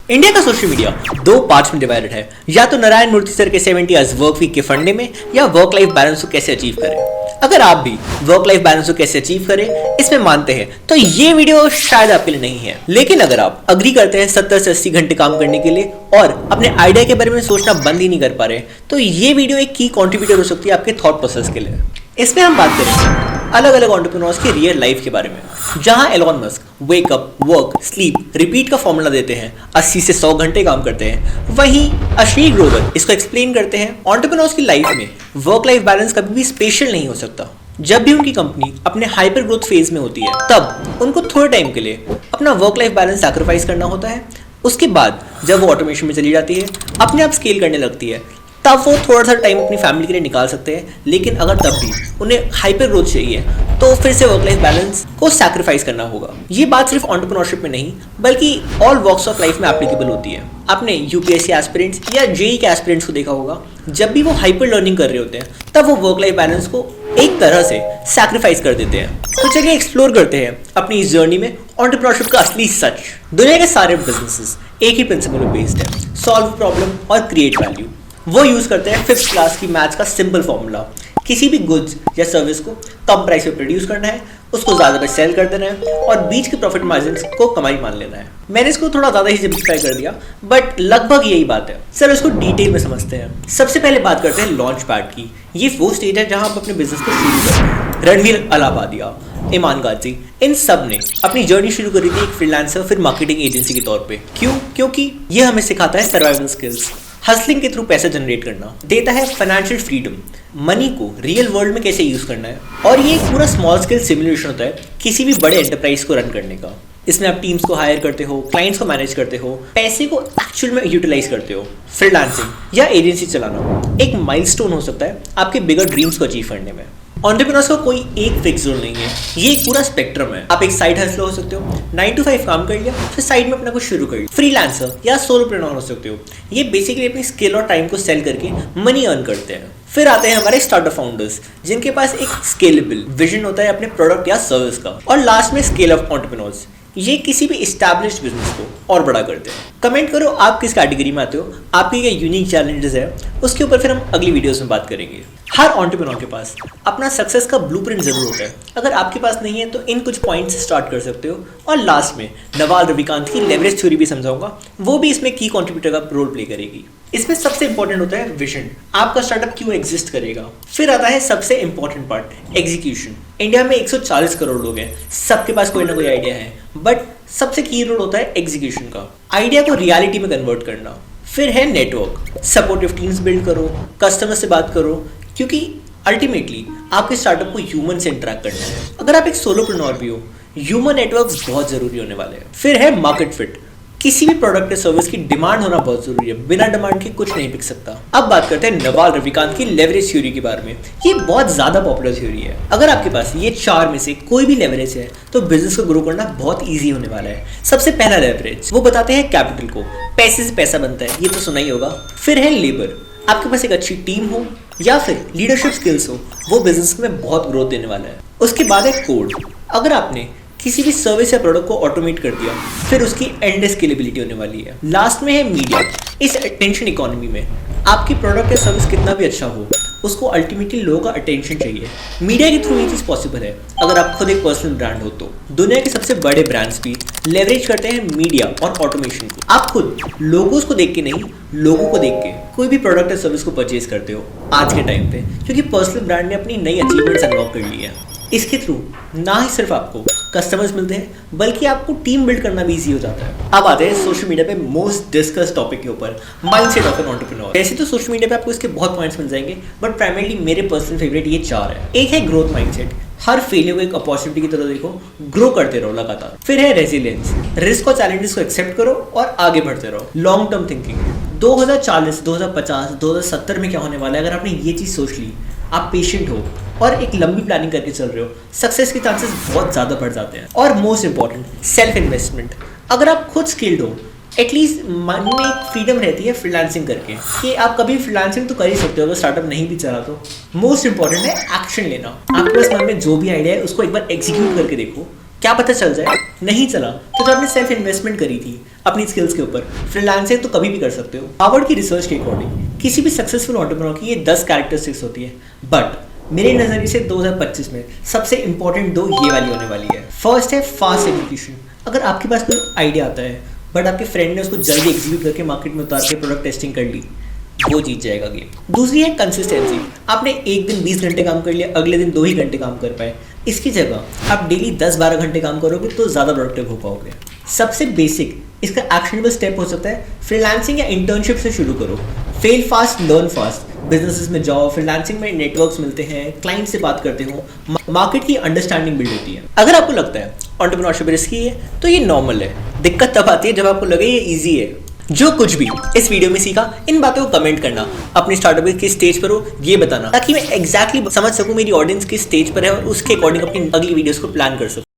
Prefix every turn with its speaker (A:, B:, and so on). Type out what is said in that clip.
A: India का social media दो parts में डिवाइडेड है। या तो नारायण मूर्ति सर के 70 इयर्स वर्क वीक के फंडे में, या वर्क लाइफ बैलेंस को कैसे अचीव करें। अगर आप भी वर्क लाइफ बैलेंस को कैसे अचीव करें इसमें मानते हैं तो ये वीडियो शायद आपके लिए नहीं है। लेकिन अगर आप अग्री करते हैं 70 से 80 घंटे काम करने के लिए और अपने आइडिया के बारे में सोचना बंद ही नहीं कर पा रहे, तो ये वीडियो एक की कंट्रीब्यूटर हो सकती है आपके थॉट प्रोसेस के लिए। इसमें हम बात करेंगे अलग अलग एंटरप्रेन्योर्स की रियल लाइफ के बारे में, जहां Elon Musk wake up, work, sleep, repeat का फॉर्मूला देते हैं, 80 से 100 घंटे काम करते हैं। वहीं अश्लील ग्रोवर इसको एक्सप्लेन करते हैं एंटरप्रेन्योर्स की लाइफ में वर्क लाइफ बैलेंस कभी भी स्पेशल नहीं हो सकता। जब भी उनकी कंपनी अपने हाइपर ग्रोथ फेज में होती है तब उनको थोड़े टाइम के लिए अपना वर्क लाइफ बैलेंस सैक्रिफाइस करना होता है। उसके बाद जब वो ऑटोमेशन में चली जाती है, अपने आप स्केल करने लगती है, तब वो थोड़ा सा टाइम अपनी फैमिली के लिए निकाल सकते हैं। लेकिन अगर तब भी उन्हें हाइपर ग्रोथ चाहिए तो फिर से वर्क लाइफ बैलेंस को सैक्रिफाइस करना होगा। ये बात सिर्फ एंटरप्रेन्योरशिप में नहीं बल्कि ऑल वॉक्स ऑफ लाइफ में एप्लीकेबल होती है। आपने यूपीएससी एस्पिरेंट्स या जेईई के एस्पिरेंट्स को देखा होगा, जब भी वो हाइपर लर्निंग कर रहे होते हैं तब वो वर्क लाइफ बैलेंस को एक तरह से सैक्रिफाइस कर देते हैं। तो चलिए एक्सप्लोर करते हैं अपनी इस जर्नी में एंटरप्रेन्योरशिप का असली सच। दुनिया के सारे बिजनेसेस एक ही प्रिंसिपल पे बेस्ड है, सॉल्व प्रॉब्लम और क्रिएट वैल्यू। वो यूज करते हैं 5th क्लास की मैथ्स का सिंपल फॉर्मूला। किसी भी गुड्स या सर्विस को कम प्राइस पे प्रोड्यूस करना है, उसको ज़्यादा पे सेल कर देना है और बीच के प्रॉफिट मार्जिन को कमाई मान लेना है। मैंने इसको थोड़ा ज़्यादा ही सिंप्लीफाई कर दिया बट लगभग यही बात है। सर इसको डिटेल में समझते हैं। सबसे पहले बात करते हैं लॉन्च पैड की। ये वो स्टेज है जहां आप अपने बिजनेस को शुरू करते हैं। रणवीर अलाहाबादिया, ईमान गाजी, इन सब ने अपनी जर्नी शुरू करी थी एक फ्रीलांसर फिर मार्केटिंग एजेंसी के तौर पे। क्यों? क्योंकि ये हमें सिखाता है सर्वाइवल स्किल्स, हसलिंग के थ्रू पैसा जनरेट करना, देता है फाइनेंशियल फ्रीडम, मनी को रियल वर्ल्ड में कैसे यूज करना है। और ये एक पूरा स्मॉल स्केल सिमुलेशन होता है किसी भी बड़े एंटरप्राइज को रन करने का। इसमें आप टीम्स को हायर करते हो, क्लाइंट्स को मैनेज करते हो, पैसे को एक्चुअल में यूटिलाइज करते हो। फ्रीलांसिंग या एजेंसी चलाना एक माइलस्टोन हो सकता है आपके बिगर ड्रीम्स को अचीव करने में। एंटरप्रेन्योर्स का कोई एक फिक्स जोन नहीं है, ये एक पूरा स्पेक्ट्रम है। आप एक साइड हसल हो सकते हो, 9 to 5 काम कर लिया फिर साइड में अपना कुछ शुरू कर लिया। फ्रीलांसर या सोलोप्रेन्योर हो सकते हो, ये बेसिकली अपनी स्किल और टाइम को सेल करके मनी अर्न करते हैं। फिर आते हैं हमारे स्टार्टअप फाउंडर्स, जिनके पास एक स्केलेबल विजन होता है अपने प्रोडक्ट या सर्विस का। और लास्ट में स्केल अप एंटरप्रेन्योर्स, ये किसी भी एस्टैब्लिश्ड बिजनेस को और बड़ा करते हैं। कमेंट करो आप किस कैटेगरी में आते हो, आपके क्या यूनिक चैलेंजेस है, उसके ऊपर फिर हम अगली वीडियोस में बात करेंगे। हर एंटरप्रेन्योर के पास अपना सक्सेस का ब्लूप्रिंट जरूर होता है। अगर आपके पास नहीं है तो इन कुछ पॉइंट्स से स्टार्ट कर सकते हो। और लास्ट में नवाल रविकांत की लेवरेज थ्योरी भी समझाऊंगा, वो भी इसमें की कंट्रीब्यूटर का रोल प्ले करेगी। इसमें सबसे इंपॉर्टेंट होता है विजन, आपका स्टार्टअप क्यों एग्जिस्ट करेगा। फिर आता है सबसे इंपॉर्टेंट पार्ट, एग्जीक्यूशन। इंडिया में 140 करोड़ लोग हैं, सबके पास कोई ना कोई आइडिया है, बट सबसे की रोल होता है एग्जीक्यूशन का, आइडिया को रियलिटी में कन्वर्ट करना। फिर है नेटवर्क, सपोर्टिव टीम्स बिल्ड करो, कस्टमर से बात करो, क्योंकि अल्टीमेटली आपके स्टार्टअप को ह्यूमन से इंटरेक्ट करना है। अगर आप एक सोलोप्रेन्योर भी हो, ह्यूमन नेटवर्क्स बहुत जरूरी होने वाले हैं। फिर है मार्केट फिट, किसी भी प्रोडक्ट या सर्विस की डिमांड होना बहुत जरूरी है, बिना डिमांड के कुछ नहीं बिक सकता। अब बात करते हैं नवाल रविकांत की लेवरेज थ्योरी के बारे में। ये बहुत ज्यादा पॉपुलर थ्योरी है। अगर आपके पास ये 4 में से कोई भी लेवरेज है तो बिजनेस को ग्रो करना बहुत ईजी होने वाला है। सबसे पहला लेवरेज, वो बताते हैं कैपिटल को, पैसे से पैसा बनता है, ये तो सुना ही होगा। फिर है लेबर, आपके पास एक अच्छी टीम हो या फिर लीडरशिप स्किल्स हो, वो बिजनेस में बहुत ग्रोथ देने वाला है। उसके बाद है कोड, अगर आपने किसी भी सर्विस या प्रोडक्ट को ऑटोमेट कर दिया फिर उसकी एंड स्केलेबिलिटी होने वाली है। लास्ट में है मीडिया, इस अटेंशन इकोनॉमी में आपकी प्रोडक्ट या सर्विस कितना भी अच्छा हो, उसको अल्टीमेटली लोगों का अटेंशन चाहिए। मीडिया के थ्रू ये चीज़ पॉसिबल है अगर आप खुद एक पर्सनल ब्रांड हो तो। दुनिया के सबसे बड़े ब्रांड्स भी लेवरेज करते हैं मीडिया और ऑटोमेशन को। आप खुद लोगोस को देख के नहीं, लोगों को देख के कोई भी प्रोडक्ट या सर्विस को परचेज करते हो आज के टाइम पे, क्योंकि पर्सनल ब्रांड ने अपनी नई अचीवमेंट्स अनलॉक कर ली है। इसके थ्रू ना ही सिर्फ आपको कस्टमर्स मिलते हैं बल्कि आपको टीम बिल्ड करना भी इजी हो जाता है। अब आते हैं सोशल मीडिया पे मोस्ट डिस्कस टॉपिक के ऊपर, माइंडसेट ऑफ एन एंटरप्रेन्योर। वैसे तो सोशल मीडिया पे आपको इसके बहुत पॉइंट्स मिल जाएंगे बट प्राइमरली मेरे पर्सनल फेवरेट ये 4 है। एक है ग्रोथ माइंडसेट, हर फेलियर को एक अपॉर्चुनिटी की तरह देखो, ग्रो करते रहो लगातार। फिर है रेजिलियंस, रिस्क और चैलेंजेस को एक्सेप्ट करो और आगे बढ़ते रहो। लॉन्ग टर्म थिंकिंग, 2040, 2050, 2070 में क्या होने वाला है, अगर आपने ये चीज़ सोच ली, आप पेशेंट हो और एक लंबी प्लानिंग करके चल रहे हो, सक्सेस के चांसेस बहुत ज़्यादा बढ़ जाते हैं। और मोस्ट इंपॉर्टेंट, सेल्फ इन्वेस्टमेंट। अगर आप खुद स्किल्ड हो, एटलीस्ट मन में एक फ्रीडम रहती है फ्रीलांसिंग करके कि आप कभी फ्रीलांसिंग तो कर ही सकते हो अगर स्टार्टअप नहीं भी चला तो। मोस्ट इंपॉर्टेंट है एक्शन लेना। आपके पास मन में जो भी आइडिया है उसको एक बार एग्जीक्यूट करके देखो, क्या पता चल जाए। नहीं चला तो जो आपने सेल्फ इन्वेस्टमेंट करी थी अपनी स्किल्स के ऊपर। फ्रीलांसिंग तो कभी भी कर सकते हो। हार्वर्ड की रिसर्च के अकॉर्डिंग किसी भी सक्सेसफुल एंटरप्रेन्योर की ये 10 कैरेक्टरिस्टिक्स होती है, बट मेरे नज़रिए से 2025 में सबसे इंपॉर्टेंट 2 ये वाली होने वाली है। फर्स्ट है फास्ट एग्जीक्यूशन। अगर आपके पास कोई आइडिया आता है बट आपके फ्रेंड ने उसको जल्दी एग्जीक्यूट करके मार्केट में उतार के प्रोडक्ट टेस्टिंग कर ली, वो जीत जाएगा गेम। दूसरी है कंसिस्टेंसी। आपने एक दिन 20 घंटे काम कर लिया, अगले दिन 2 ही घंटे काम कर पाए, इसकी जगह आप डेली 10-12 घंटे काम करोगे तो ज़्यादा प्रोडक्टिव हो पाओगे। सबसे बेसिक इसका एक्शनेबल स्टेप हो सकता है फ्रीलांसिंग या इंटर्नशिप से शुरू करो। Fail fast, learn fast. Businesses में जाओ, फ्रीलांसिंग में नेटवर्क्स मिलते हैं, क्लाइंट से बात करते हो, मार्केट की अंडरस्टैंडिंग बिल्ड होती है। अगर आपको लगता है एंटरप्रेन्योरशिप रिस्की है तो ये नॉर्मल है। दिक्कत तब आती है जब आपको लगे ये ईजी है। जो कुछ भी इस वीडियो में सीखा, इन बातों को कमेंट करना। अपनी स्टार्टअप किस स्टेज पर हो ये बताना, ताकि मैं एग्जैक्टली समझ सकूं मेरी ऑडियंस किस स्टेज पर है और उसके अकॉर्डिंग अपनी अगली वीडियोस को प्लान कर सकूं।